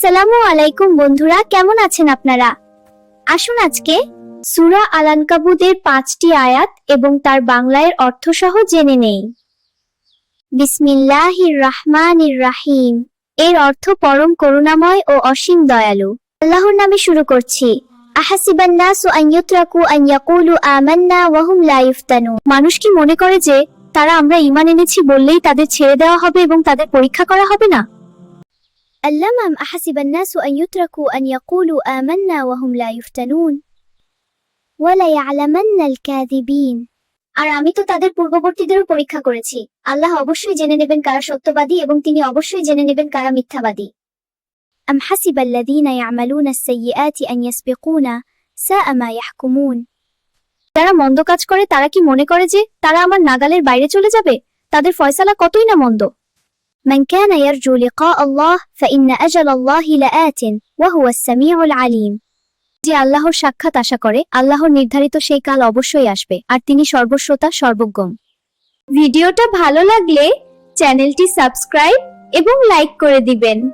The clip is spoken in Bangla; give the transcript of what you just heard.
আসসালামু আলাইকুম বন্ধুরা, কেমন আছেন আপনারা? আসুন আজকে সূরা আল-আনকাবুতের 5টি আয়াত এবং তার বাংলার অর্থ সহ জেনে নেই। বিসমিল্লাহির রাহমানির রাহিম। এর অর্থ পরম করুণাময় ও অসীম দয়ালু। আল্লাহর নামে শুরু করছি। আহাসিবান নাসু আন ইউতরাকু আন ইয়াকুলু আমান্না ওয়া হুম লা ইফতানুন। মানুষ কি মনে করে যে তারা আমরা ঈমান এনেছি বললেই তাদের ছেড়ে দেওয়া হবে এবং তাদের পরীক্ষা করা হবে না? اللمم أحسب الناس أن يتركوا أن يقولوا آمنا وهم لا يفتنون وليعلمن الكاذبين। আর আমি তো তাদের পূর্ববর্তীদেরও পরীক্ষা করেছি। আল্লাহ অবশ্যই জেনে নেবেন কারা সত্যবাদী এবং তিনি অবশ্যই জেনে নেবেন কারা মিথ্যাবাদী। أم حسب الذين يعملون السيئات أن يسبقونا ساء ما يحكمون। যারা মন্দ কাজ করে তারা কি মনে করে যে তারা আমার নাগালের বাইরে চলে যাবে? তাদের ফয়সালা কতই না মন্দ। من كان يرجو لقاء الله فإن أجل الله لآت وهو السميع العليم। যে আল্লাহর সাক্ষাৎ আশা করে আল্লাহর নির্ধারিত সেই কাল অবশ্যই আসবে আর তিনি সর্বশ্রোতা সর্বজ্ঞ। ভিডিওটা ভালো লাগলে চ্যানেলটি সাবস্ক্রাইব এবং লাইক করে দিবেন।